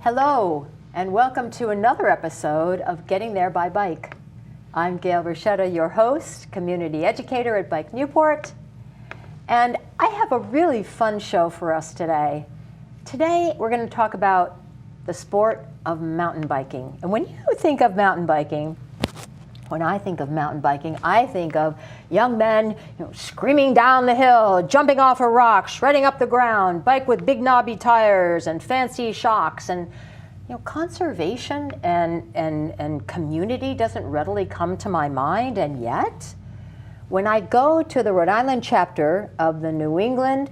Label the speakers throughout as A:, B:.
A: Hello, and welcome to another episode of Getting There by Bike. I'm Gail Rhode, your host, community educator at Bike Newport, and I have a really fun show for us today. Today, we're going to talk about the sport of mountain biking. And when you think of mountain biking, when I think of mountain biking, I think of young men, screaming down the hill, jumping off a rock, shredding up the ground, bike with big knobby tires and fancy shocks. And conservation and community doesn't readily come to my mind. And yet, when I go to the Rhode Island chapter of the New England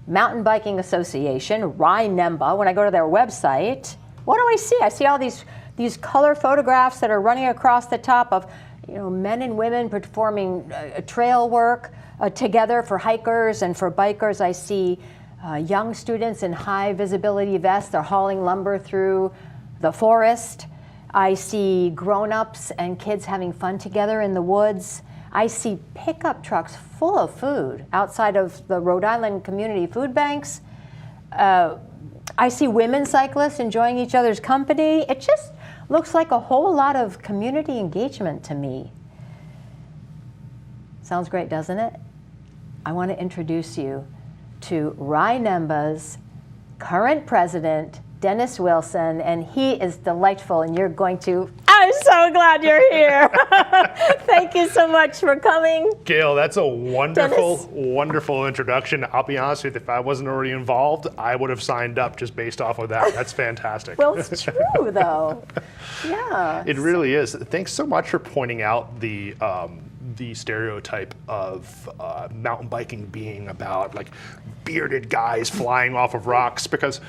A: Mountain Biking Association, RhNEMBA, when I go to their website, what do I see? I see all these color photographs that are running across the top of men and women performing trail work together for hikers and for bikers. I see young students in high visibility vests. They're hauling lumber through the forest. I see grown-ups and kids having fun together in the woods. I see pickup trucks full of food outside of the Rhode Island community food banks. I see women cyclists enjoying each other's company. It just looks like a whole lot of community engagement to me. Sounds great, doesn't it? I want to introduce you to RhNEMBA's current president, Dennis Wilson, and he is delightful, and I'm so glad you're here. Thank you so much for coming.
B: Gail, that's a wonderful,
A: Dennis.
B: Wonderful introduction. I'll be honest with you, if I wasn't already involved, I would have signed up just based off of that. That's fantastic.
A: Well, it's true, though. Yeah.
B: It really is. Thanks so much for pointing out the stereotype of mountain biking being about like bearded guys flying off of rocks, because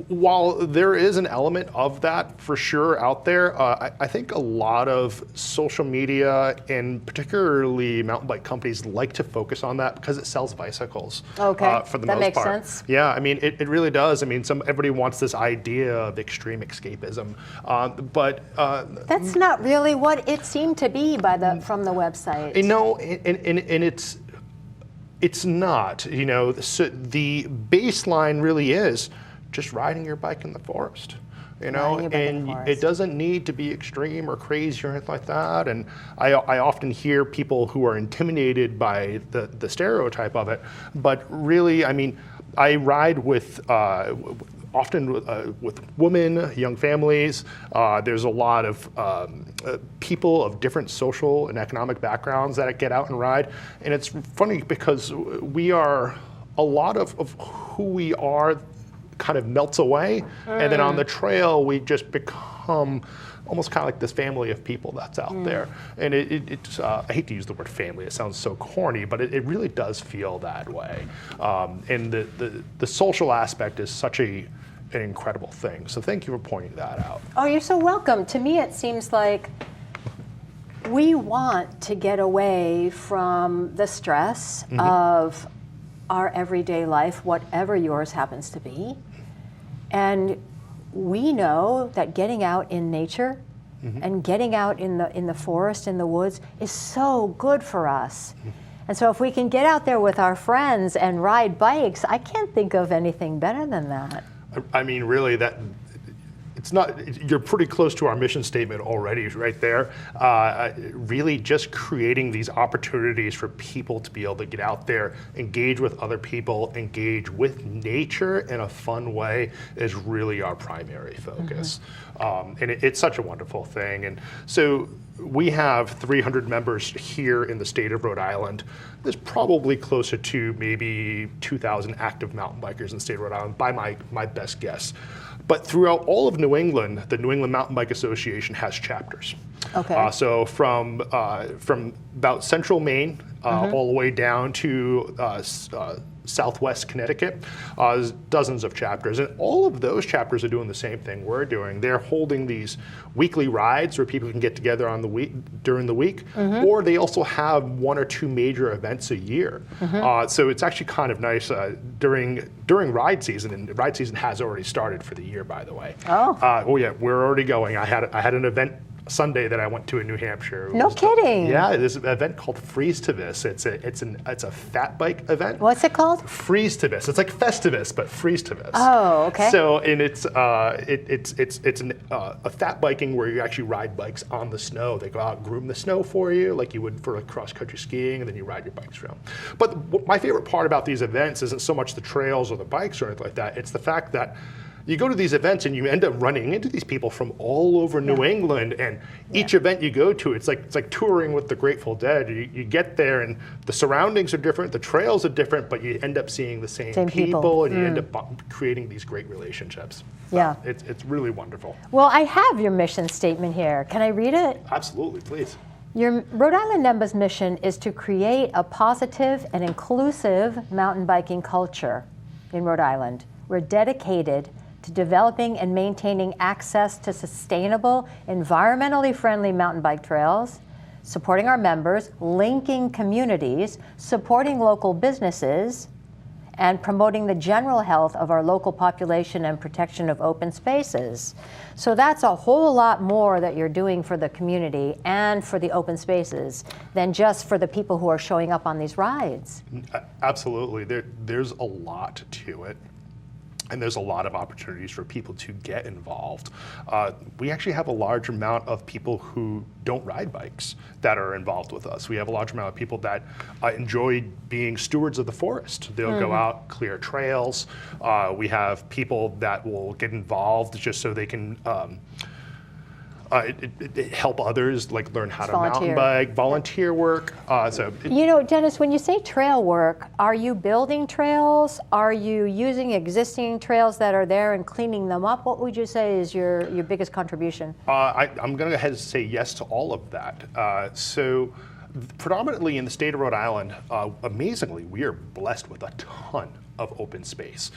B: while there is an element of that for sure out there, I think a lot of social media and particularly mountain bike companies like to focus on that because it sells bicycles.
A: Okay,
B: for the
A: that
B: most
A: makes
B: part.
A: sense.
B: Yeah, I mean, it really does. I mean, everybody wants this idea of extreme escapism, but
A: that's not really what it seemed to be from the website.
B: No, and it's not. So the baseline really is just riding your bike in the forest, and it doesn't need to be extreme or crazy or anything like that. And I often hear people who are intimidated by the stereotype of it, but really, I mean, I ride with often with women, young families. There's a lot of people of different social and economic backgrounds that get out and ride. And it's funny because a lot of who we are kind of melts away. And then on the trail, we just become almost kind of like this family of people that's out there. And it's I hate to use the word family, it sounds so corny, but it really does feel that way. And the social aspect is such an incredible thing. So thank you for pointing that out.
A: Oh, you're so welcome. To me, it seems like we want to get away from the stress of our everyday life, whatever yours happens to be. And we know that getting out in nature and getting out in the forest, in the woods, is so good for us. And so if we can get out there with our friends and ride bikes, I can't think of anything better than that.
B: I mean, really, you're pretty close to our mission statement already right there. Really just creating these opportunities for people to be able to get out there, engage with other people, engage with nature in a fun way is really our primary focus. And it's such a wonderful thing. And so we have 300 members here in the state of Rhode Island. There's probably closer to maybe 2,000 active mountain bikers in the state of Rhode Island by my best guess. But throughout all of New England, the New England Mountain Bike Association has chapters.
A: Okay.
B: So from about central Maine all the way down to Southwest Connecticut, dozens of chapters. And all of those chapters are doing the same thing we're doing. They're holding these weekly rides where people can get together during the week, or they also have one or two major events a year. So it's actually kind of nice during ride season, and ride season has already started for the year, by the way.
A: Oh.
B: Yeah, we're already going. I had an event Sunday that I went to in New Hampshire.
A: No kidding.
B: Yeah, there's an event called Freeze to This. It's a fat bike event.
A: What's it called?
B: Freeze to This. It's like Festivus, but Freeze to This.
A: Oh, okay.
B: So, and it's a fat biking where you actually ride bikes on the snow. They go out and groom the snow for you, like you would for like cross-country skiing, and then you ride your bikes around. But my favorite part about these events isn't so much the trails or the bikes or anything like that. It's the fact that you go to these events and you end up running into these people from all over New England, and each event you go to, it's like touring with the Grateful Dead. You get there and the surroundings are different, the trails are different, but you end up seeing the same people, and you end up creating these great relationships.
A: Yeah.
B: It's really wonderful.
A: Well, I have your mission statement here. Can I read it?
B: Absolutely, please.
A: Your Rhode Island NEMBA's mission is to create a positive and inclusive mountain biking culture in Rhode Island. We're dedicated to developing and maintaining access to sustainable, environmentally friendly mountain bike trails, supporting our members, linking communities, supporting local businesses, and promoting the general health of our local population and protection of open spaces. So that's a whole lot more that you're doing for the community and for the open spaces than just for the people who are showing up on these rides.
B: Absolutely, there's a lot to it. And there's a lot of opportunities for people to get involved. We actually have a large amount of people who don't ride bikes that are involved with us. We have a large amount of people that enjoy being stewards of the forest. They'll go out, clear trails. We have people that will get involved just so they can help others, like learn how to mountain bike, volunteer work.
A: You know, Dennis, when you say trail work, are you building trails? Are you using existing trails that are there and cleaning them up? What would you say is your biggest contribution?
B: I'm going to go ahead and say yes to all of that. So predominantly in the state of Rhode Island, amazingly, we are blessed with a ton of open space.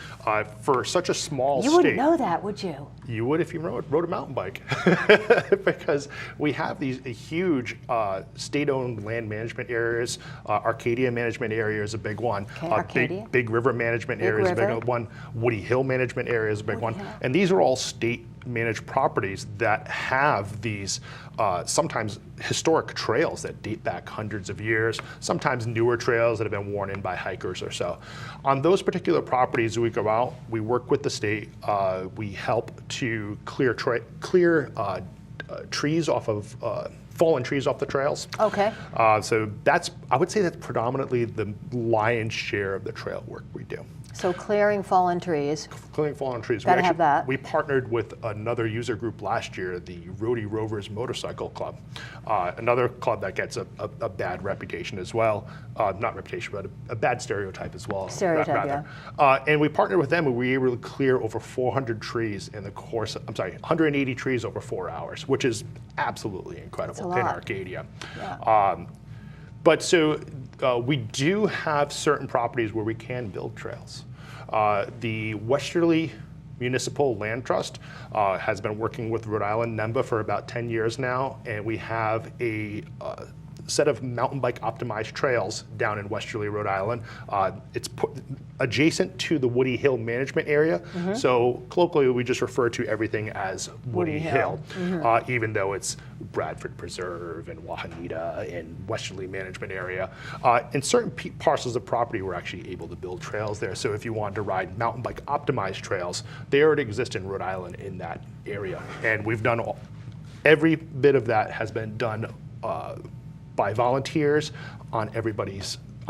B: For such a small state.
A: You wouldn't know that, would you?
B: You would if you rode a mountain bike. Because we have these huge state-owned land management areas. Arcadia management area is a big one.
A: Okay,
B: Big River management area is a big one. Woody Hill management area is a big one. And these are all state managed properties that have these sometimes historic trails that date back hundreds of years, sometimes newer trails that have been worn in by hikers or so. On those particular properties, we go out, we work with the state, we help to clear trees off of fallen trees off the trails.
A: Okay.
B: So I would say that's predominantly the lion's share of the trail work we do.
A: So clearing fallen trees.
B: Clearing fallen trees.
A: Gotta have that.
B: We partnered with another user group last year, the Rhode Rovers Motorcycle Club, another club that gets a bad reputation as well. Not reputation, but a bad stereotype as well.
A: Stereotype,
B: yeah. And we partnered with them, and we were able to clear over 400 trees in the course, 180 trees over 4 hours, which is absolutely incredible in Arcadia.
A: Yeah.
B: But so we do have certain properties where we can build trails. The Westerly Municipal Land Trust has been working with Rhode Island NEMBA for about 10 years now, and we have a set of mountain bike optimized trails down in Westerly, Rhode Island. It's adjacent to the Woody Hill management area. So colloquially, we just refer to everything as Woody Hill, even though it's Bradford Preserve and Wahanita and Westerly management area. In certain parcels of property, we're actually able to build trails there. So if you wanted to ride mountain bike optimized trails, they already exist in Rhode Island in that area. And we've done every bit of that has been done by volunteers on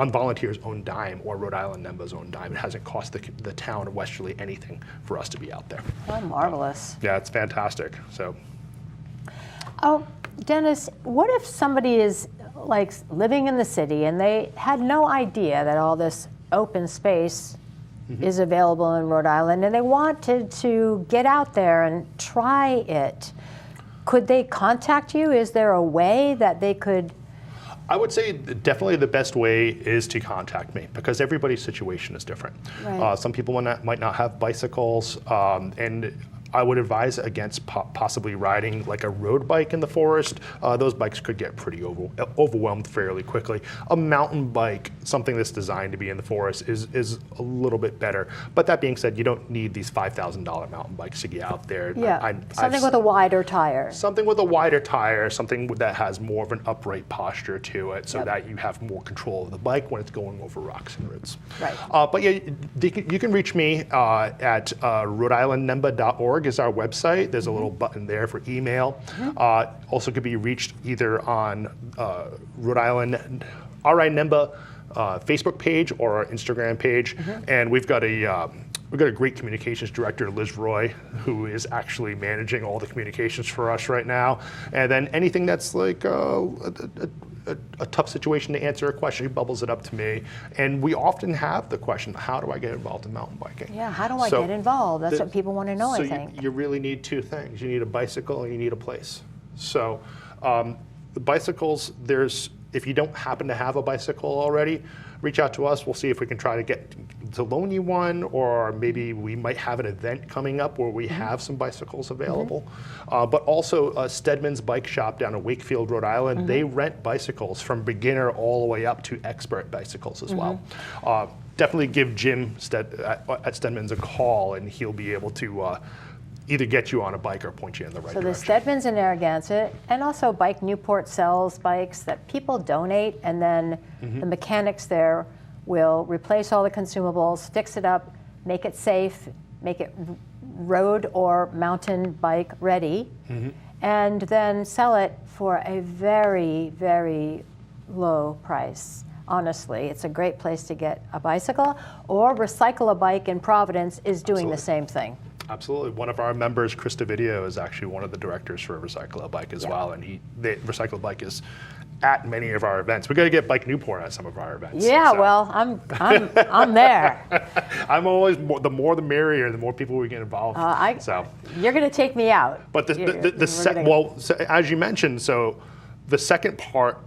B: volunteers' own dime or Rhode Island NEMBA's own dime. It hasn't cost the town of Westerly anything for us to be out there.
A: Oh, marvelous.
B: Yeah, it's fantastic. So.
A: Oh, Dennis, what if somebody is like living in the city and they had no idea that all this open space is available in Rhode Island and they wanted to get out there and try it? Could they contact you? Is there a way that they could?
B: I would say definitely the best way is to contact me because everybody's situation is different.
A: Right.
B: Some people might not have bicycles, and I would advise against possibly riding like a road bike in the forest. Those bikes could get pretty overwhelmed fairly quickly. A mountain bike, something that's designed to be in the forest, is a little bit better. But that being said, you don't need these $5,000 mountain bikes to get out there.
A: Yeah, something with a wider tire.
B: Something with a wider tire, something that has more of an upright posture to it, so that you have more control of the bike when it's going over rocks and roots.
A: Right.
B: But yeah, you can reach me at rhodeislandnemba.org is our website. There's a little button there for email. Also could be reached either on Rhode Island RI NEMBA Facebook page or our Instagram page, and we've got a great communications director, Liz Roy, who is actually managing all the communications for us right now. And then anything that's like a tough situation to answer a question, he bubbles it up to me. And we often have the question, how do I get involved in mountain biking?
A: Yeah, how do I get involved? That's what people want to know, I think.
B: You really need two things. You need a bicycle and you need a place. So the bicycles, if you don't happen to have a bicycle already, reach out to us. We'll see if we can try to get to loan you one, or maybe we might have an event coming up where we have some bicycles available. But also Stedman's Bike Shop down in Wakefield, Rhode Island, they rent bicycles from beginner all the way up to expert bicycles as well. Definitely give Jim at Stedman's a call, and he'll be able to either get you on a bike or point you in the right direction.
A: So the Stedman's in Narragansett, and also Bike Newport sells bikes that people donate, and then the mechanics there will replace all the consumables, fix it up, make it safe, make it road or mountain bike ready, and then sell it for a very, very low price. Honestly, it's a great place to get a bicycle, or Recycle a Bike in Providence is doing the same thing.
B: Absolutely. One of our members, Chris DeVideo, is actually one of the directors for Recycle a Bike as well, and Recycle a Bike is at many of our events. We got to get Bike Newport at some of our events.
A: Yeah, so. Well, I'm there.
B: I'm always the more the merrier. The more people we get involved.
A: You're going to take me out.
B: But as you mentioned, so the second part.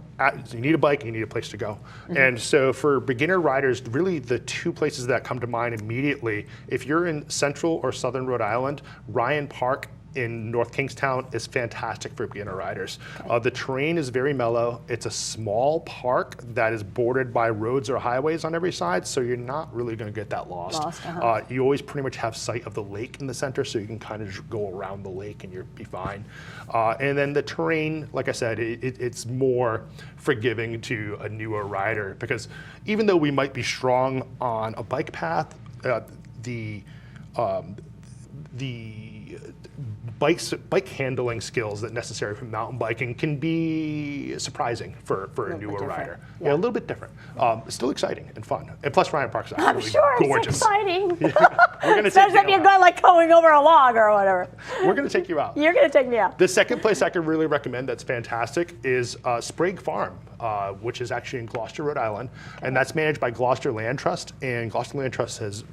B: You need a bike, you need a place to go. And so for beginner riders, really the two places that come to mind immediately, if you're in central or southern Rhode Island, Ryan Park in North Kingstown is fantastic for beginner riders. The terrain is very mellow. It's a small park that is bordered by roads or highways on every side, so you're not really going to get that lost. You always pretty much have sight of the lake in the center, so you can kind of go around the lake and you'll be fine. And then the terrain, like I said, it's more forgiving to a newer rider, because even though we might be strong on a bike path, the bike handling skills that necessary for mountain biking can be surprising for a newer rider. Yeah, a little bit different. Still exciting and fun. And plus Ryan Park's absolutely gorgeous.
A: It's exciting.
B: We're gonna
A: especially if you're going like going over a log or whatever.
B: We're going to take you out.
A: You're going to take me out.
B: The second place I could really recommend that's fantastic is Sprague Farm, which is actually in Gloucester, Rhode Island, and that's managed by Gloucester Land Trust. And Gloucester Land Trust has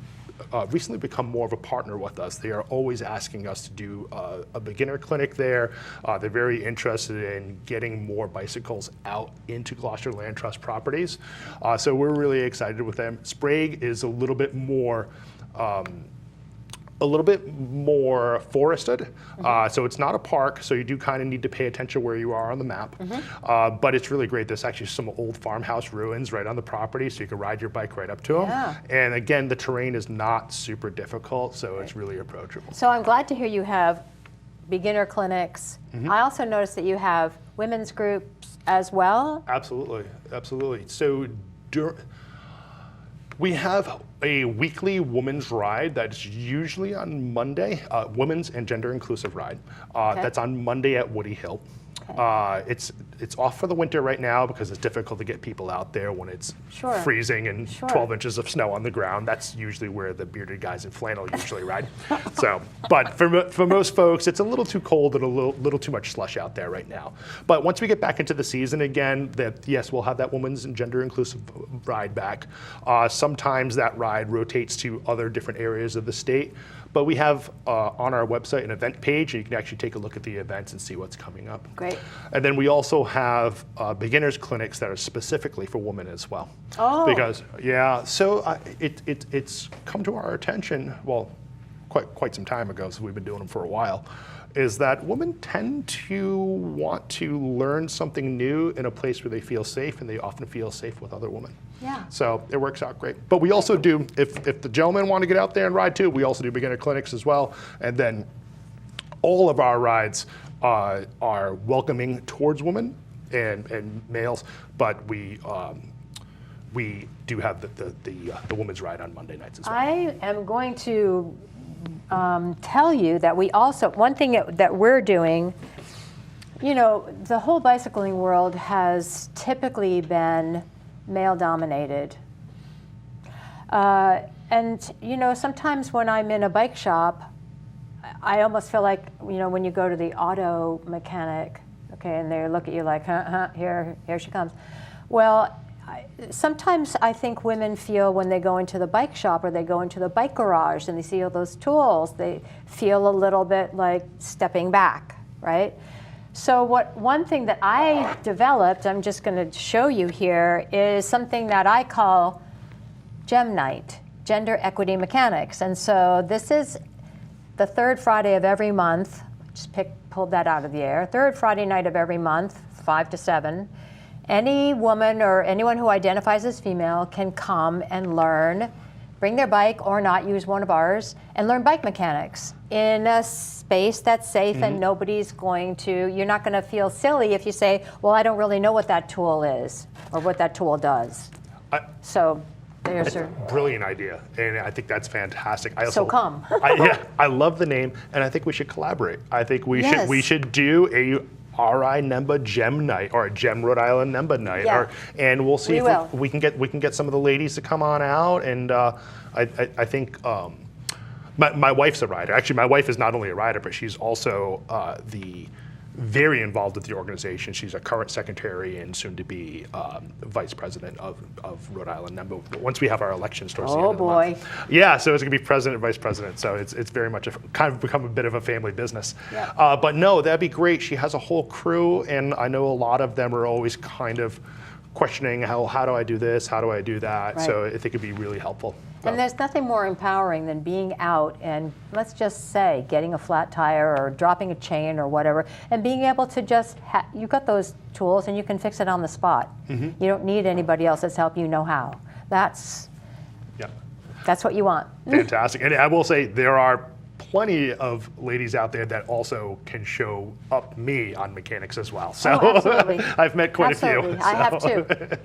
B: recently become more of a partner with us. They are always asking us to do a beginner clinic there. They're very interested in getting more bicycles out into Gloucester Land Trust properties. So we're really excited with them. Sprague is a little bit more forested. So it's not a park, so you do kind of need to pay attention where you are on the map. But it's really great. There's actually some old farmhouse ruins right on the property, so you can ride your bike right up to them. And again, the terrain is not super difficult, so it's really approachable.
A: So I'm glad to hear you have beginner clinics. I also noticed that you have women's groups as well.
B: Absolutely, absolutely. So we have a weekly women's ride that's usually on Monday, women's and gender inclusive ride. That's on Monday at Woody Hill. It's off for the winter right now because it's difficult to get people out there when it's freezing and 12 inches of snow on the ground. That's usually where the bearded guys in flannel usually ride. So, but for most folks, it's a little too cold and a little too much slush out there right now. But once we get back into the season again, yes, we'll have that women's and gender inclusive ride back. Sometimes that ride rotates to other different areas of the state. But we have on our website an event page, and you can actually take a look at the events and see what's coming up.
A: Great.
B: And then we also have beginners clinics that are specifically for women as well.
A: Oh.
B: Because, so it's come to our attention, well, quite some time ago, so we've been doing them for a while, is that women tend to want to learn something new in a place where they feel safe, and they often feel safe with other women.
A: Yeah.
B: So it works out great. But we also do, if the gentlemen want to get out there and ride too, we also do beginner clinics as well. And then all of our rides are welcoming towards women and males, but we do have the women's ride on Monday nights as well.
A: I am going to tell you that we also, one thing that we're doing, you know, the whole bicycling world has typically been male dominated. And, you know, sometimes when I'm in a bike shop, I almost feel like, you know, when you go to the auto mechanic, okay, and they look at you like, here she comes. Well, sometimes I think women feel when they go into the bike shop or they go into the bike garage and they see all those tools, they feel a little bit like stepping back, right? So one thing that I developed, I'm just going to show you here, is something that I call Gem Night, Gender Equity Mechanics. And so this is the third Friday of every month. Just pulled that out of the air. Third Friday night of every month, 5 to 7. Any woman or anyone who identifies as female can come and learn, bring their bike or not, use one of ours, and learn bike mechanics in a space that's safe and nobody's going to, you're not going to feel silly if you say, well, I don't really know what that tool is or what that tool does. So there's a
B: brilliant idea, and I think that's fantastic.
A: Come.
B: I love the name, and I think we should collaborate. I think we should do a RI NEMBA Gem Night or a Gem Rhode Island NEMBA Night, and we'll see if we can get some of the ladies to come on out. And I think my wife's a rider. Actually, my wife is not only a rider, but she's also very involved with the organization. She's a current secretary and soon to be vice president of Rhode Island NEMBA. Once we have our elections towards the end of the month. Yeah, so it's going to be president, vice president. So it's very much kind of become a bit of a family business. Yeah. But no, that'd be great. She has a whole crew, and I know a lot of them are always kind of questioning how do I do this, how do I do that. Right. So I think it'd be really helpful.
A: And there's nothing more empowering than being out and, let's just say, getting a flat tire or dropping a chain or whatever, and being able to just, you've got those tools and you can fix it on the spot. You don't need anybody else that's helping you know how. That's what you want.
B: Fantastic. And I will say there are plenty of ladies out there that also can show up me on mechanics as well. So I've met quite a few. So.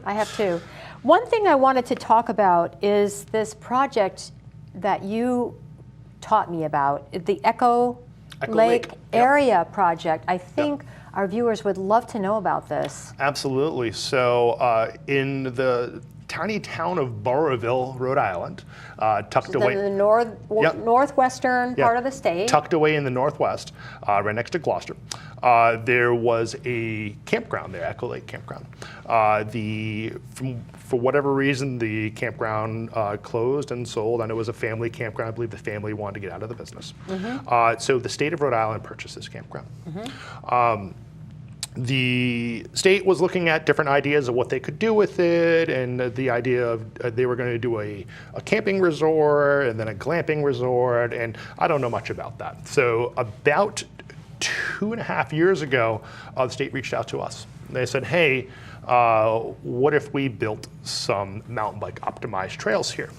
A: I have too. One thing I wanted to talk about is this project that you taught me about, the Echo Lake Area Project. I think our viewers would love to know about this.
B: Absolutely. So in the tiny town of Burrillville, Rhode Island, tucked away
A: in the northwestern part of the state.
B: Tucked away in the northwest, right next to Gloucester. There was a campground there, Echo Lake Campground. For whatever reason, the campground closed and sold, and it was a family campground. I believe the family wanted to get out of the business. So the state of Rhode Island purchased this campground. The state was looking at different ideas of what they could do with it, and the idea of they were going to do a camping resort and then a glamping resort, and I don't know much about that. So about 2.5 years ago, the state reached out to us. They said, hey, what if we built some mountain bike optimized trails here?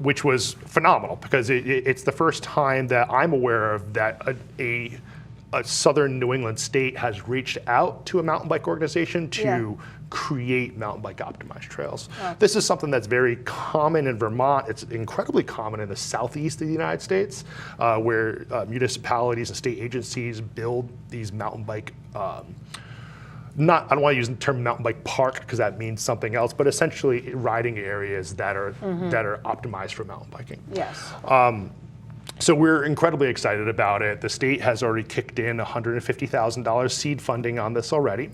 B: Which was phenomenal, because it's the first time that I'm aware of that a southern New England state has reached out to a mountain bike organization to create mountain bike optimized trails. This is something that's very common in Vermont. It's incredibly common in the southeast of the United States, where municipalities and state agencies build these mountain bike I don't want to use the term mountain bike park because that means something else, but essentially riding areas that are optimized for mountain biking.
A: Yes.
B: So we're incredibly excited about it. The state has already kicked in $150,000 seed funding on this already.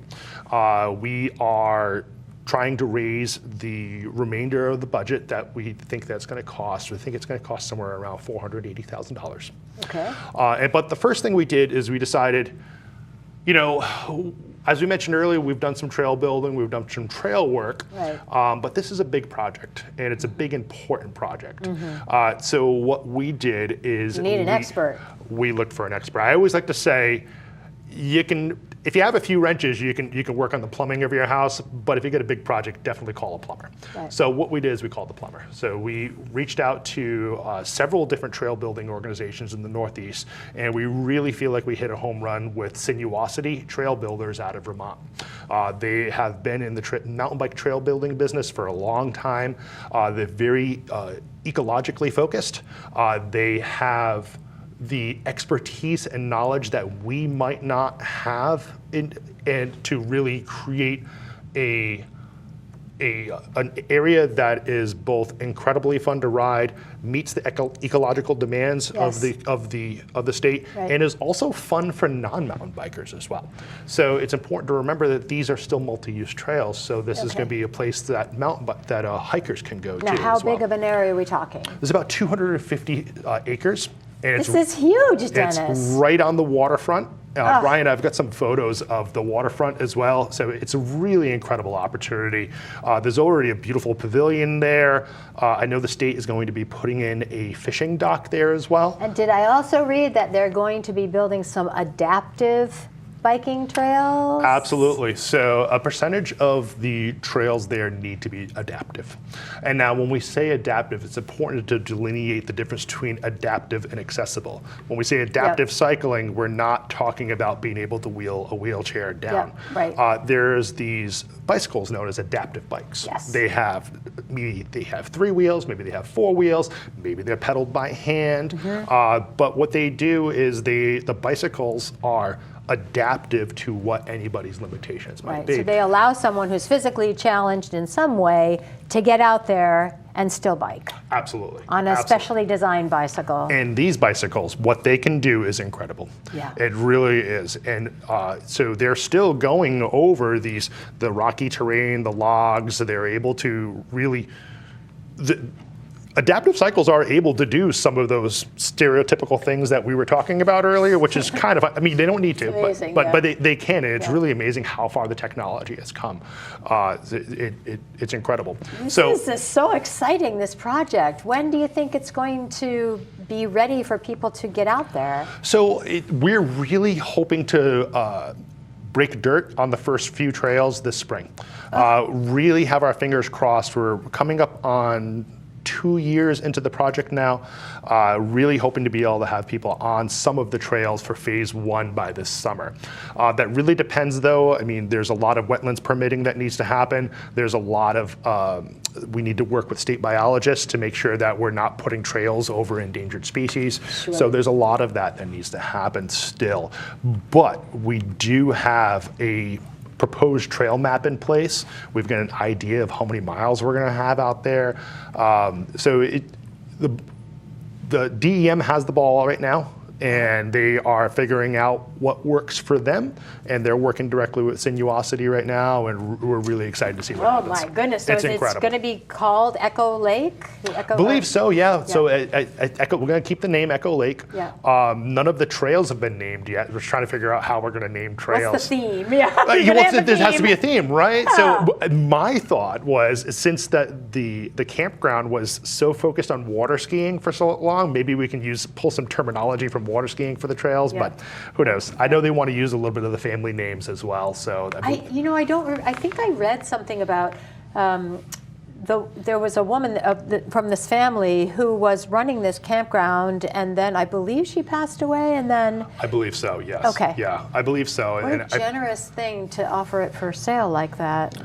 B: We are trying to raise the remainder of the budget that we think that's going to cost. We think it's going to cost somewhere around $480,000.
A: Okay.
B: But the first thing we did is we decided, as we mentioned earlier, we've done some trail building, we've done some trail work,
A: right.
B: But this is a big project, and it's a big, important project. So what we did is
A: you need an expert.
B: We looked for an expert. I always like to say, if you have a few wrenches, you can work on the plumbing of your house, but if you get a big project, definitely call a plumber.
A: Right.
B: So what we did is we called the plumber. So we reached out to several different trail building organizations in the Northeast, and we really feel like we hit a home run with Sinuosity Trail Builders out of Vermont. They have been in the mountain bike trail building business for a long time. They're very ecologically focused. They have the expertise and knowledge that we might not have and to really create an area that is both incredibly fun to ride, meets the ecological demands
A: yes.
B: of the state,
A: right.
B: and is also fun for non-mountain bikers as well. So it's important to remember that these are still multi-use trails. So this is going to be a place that hikers can go to.
A: Now, how big of an area are we talking?
B: There's about 250 acres. And
A: this is huge, Dennis.
B: It's right on the waterfront. Brian, I've got some photos of the waterfront as well. So it's a really incredible opportunity. There's already a beautiful pavilion there. I know the state is going to be putting in a fishing dock there as well.
A: And did I also read that they're going to be building some adaptive biking trails?
B: Absolutely. So a percentage of the trails there need to be adaptive. And now when we say adaptive, it's important to delineate the difference between adaptive and accessible. When we say adaptive cycling, we're not talking about being able to wheel a wheelchair down.
A: Right.
B: There's these bicycles known as adaptive bikes.
A: Yes.
B: Maybe they have 3 wheels, maybe they have 4 wheels, maybe they're pedaled by hand. But what they do is the bicycles are adaptive to what anybody's limitations might be.
A: So they allow someone who's physically challenged in some way to get out there and still bike.
B: Absolutely.
A: On a specially designed bicycle.
B: And these bicycles, what they can do is incredible.
A: Yeah.
B: It really is. And so they're still going over the rocky terrain, the logs. They're able to really... Adaptive cycles are able to do some of those stereotypical things that we were talking about earlier, which is kind of, I mean, they don't need to,
A: amazing,
B: but they can, and it's really amazing how far the technology has come. It's incredible.
A: This is so exciting, this project. When do you think it's going to be ready for people to get out there?
B: So we're really hoping to break dirt on the first few trails this spring. Really have our fingers crossed. We're coming up on 2 years into the project now, really hoping to be able to have people on some of the trails for phase 1 by this summer. That really depends though. I mean, there's a lot of wetlands permitting that needs to happen. There's a lot of, we need to work with state biologists to make sure that we're not putting trails over endangered species.
A: Sure.
B: So there's a lot of that needs to happen still. But we do have a proposed trail map in place. We've got an idea of how many miles we're going to have out there. So the DEM has the ball right now, and they are figuring out what works for them, and they're working directly with Sinuosity right now, and we're really excited to see what happens.
A: Oh my goodness, so
B: it's
A: it's going to be called Echo Lake?
B: I believe so, yeah. So we're going to keep the name Echo Lake.
A: Yeah.
B: None of the trails have been named yet. We're trying to figure out how we're going to name trails.
A: What's the theme? Yeah.
B: There has to be a theme, right? Yeah. So my thought was, since the campground was so focused on water skiing for so long, maybe we can pull some terminology from water skiing for the trails, but who knows? I know they want to use a little bit of the family names as well. So
A: I think I read something about there was a woman from this family who was running this campground, and then I believe she passed away, and then...
B: I believe so, yes.
A: Okay.
B: Yeah, I believe so.
A: What a generous thing to offer it for sale like that.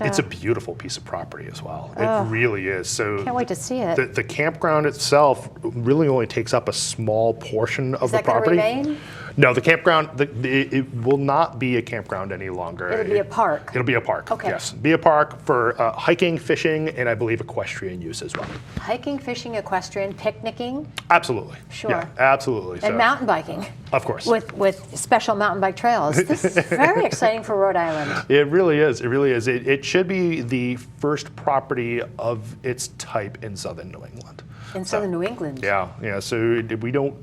B: It's a beautiful piece of property as well. It really is. So
A: can't wait to see it.
B: The campground itself really only takes up a small portion of the property.
A: Is that going to remain?
B: No, the campground, it will not be a campground any longer.
A: It'll be a park.
B: It'll be a park,
A: okay.
B: Yes. Be a park for hiking, fishing, and I believe equestrian use as well.
A: Hiking, fishing, equestrian, picnicking?
B: Absolutely.
A: Sure.
B: Yeah, absolutely.
A: And mountain biking.
B: Of course.
A: With special mountain bike trails. This is very exciting for Rhode Island.
B: It really is. It really is. It should be the first property of its type in southern New England.
A: In southern New England?
B: Yeah. So we don't...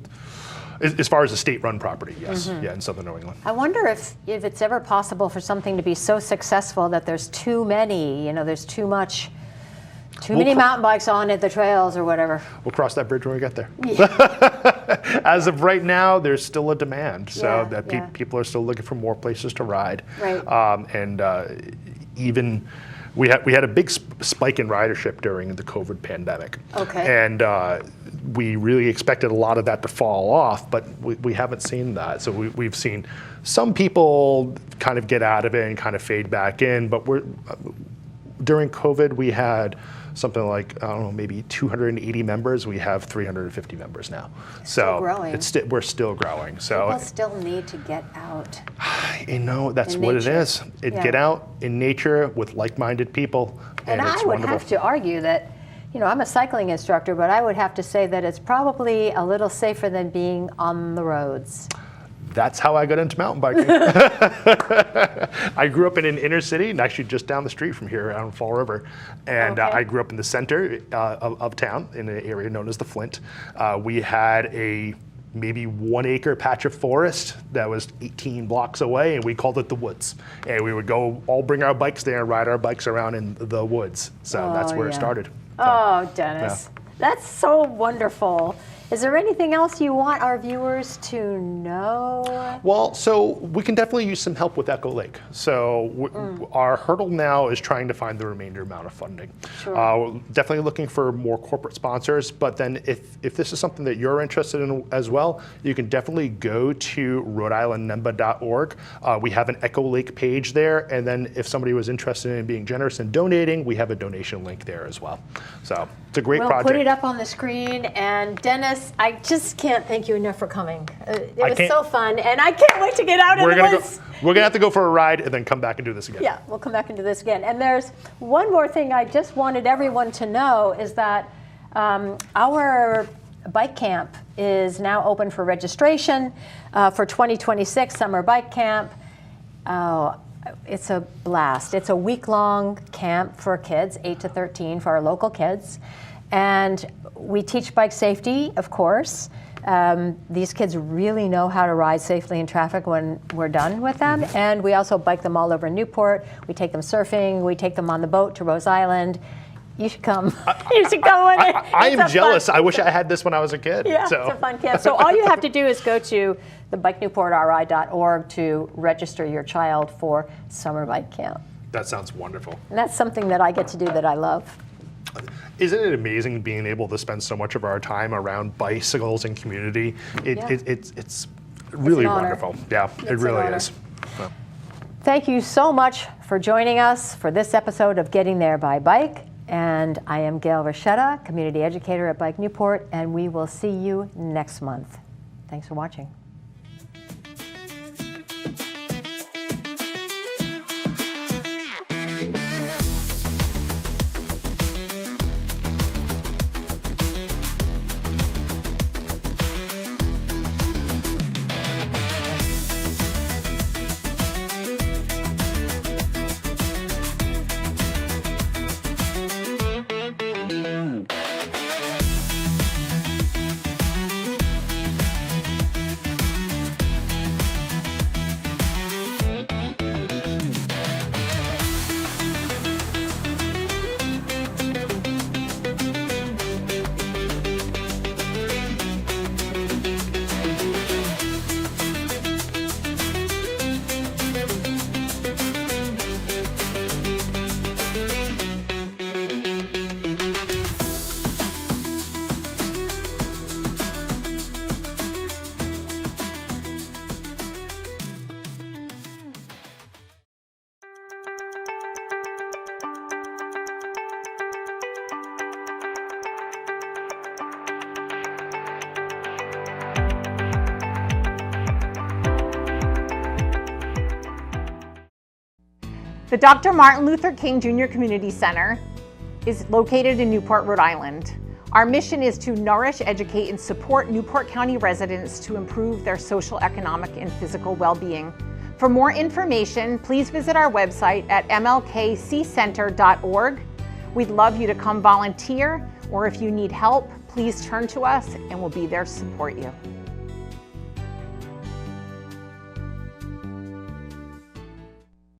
B: As far as a state-run property, yes. Yeah, in southern New England.
A: I wonder if it's ever possible for something to be so successful that there's too many, there's too many mountain bikes on the trails or whatever.
B: We'll cross that bridge when we get there. Yeah. As of right now, there's still a demand, so people are still looking for more places to ride.
A: Right.
B: Even we had a big spike in ridership during the COVID pandemic.
A: Okay.
B: And we really expected a lot of that to fall off, but we haven't seen that. So we've seen some people kind of get out of it and kind of fade back in, but during COVID, we had something like, I don't know, maybe 280 members. We have 350 members now.
A: Still growing.
B: We're still growing. So
A: people still need to get out.
B: That's what it is. Get out in nature with like-minded people, and it's
A: I would have to argue that, I'm a cycling instructor, but I would have to say that it's probably a little safer than being on the roads.
B: That's how I got into mountain biking. I grew up in an inner city, and actually just down the street from here on Fall River. And I grew up in the center of town in an area known as the Flint. We had a maybe 1 acre patch of forest that was 18 blocks away, and we called it the woods. And we would go all bring our bikes there and ride our bikes around in the woods. So that's where it started.
A: Oh, Dennis, that's so wonderful. Is there anything else you want our viewers to know?
B: Well, so we can definitely use some help with Echo Lake. So our hurdle now is trying to find the remainder amount of funding.
A: Sure.
B: Definitely looking for more corporate sponsors, but then if this is something that you're interested in as well, you can definitely go to rhodeislandnemba.org. We have an Echo Lake page there, and then if somebody was interested in being generous and donating, we have a donation link there as well. So it's a great project.
A: We'll put it up on the screen, and Dennis, I just can't thank you enough for coming. It was so fun, and I can't wait to get out in the woods.
B: We're going to have to go for a ride and then come back and do this again.
A: Yeah, we'll come back and do this again. And there's one more thing I just wanted everyone to know is that our bike camp is now open for registration for 2026 Summer Bike Camp. It's a blast. It's a week-long camp for kids, 8 to 13, for our local kids. And we teach bike safety, of course. These kids really know how to ride safely in traffic when we're done with them. And we also bike them all over Newport. We take them surfing. We take them on the boat to Rhode Island. You should come. You should come.
B: I am jealous. I wish I had this when I was a kid.
A: Yeah,
B: so.
A: It's a fun camp. So all you have to do is go to the bikenewportri.org to register your child for summer bike camp.
B: That sounds wonderful.
A: And that's something that I get to do that I love.
B: Isn't it amazing being able to spend so much of our time around bicycles and community? It's really wonderful. Yeah, it really is. So.
A: Thank you so much for joining us for this episode of Getting There by Bike. And I am Gail Rachetta, community educator at Bike Newport, and we will see you next month. Thanks for watching.
C: The Dr. Martin Luther King Jr. Community Center is located in Newport, Rhode Island. Our mission is to nourish, educate, and support Newport County residents to improve their social, economic, and physical well-being. For more information, please visit our website at mlkccenter.org. We'd love you to come volunteer, or if you need help, please turn to us and we'll be there to support you.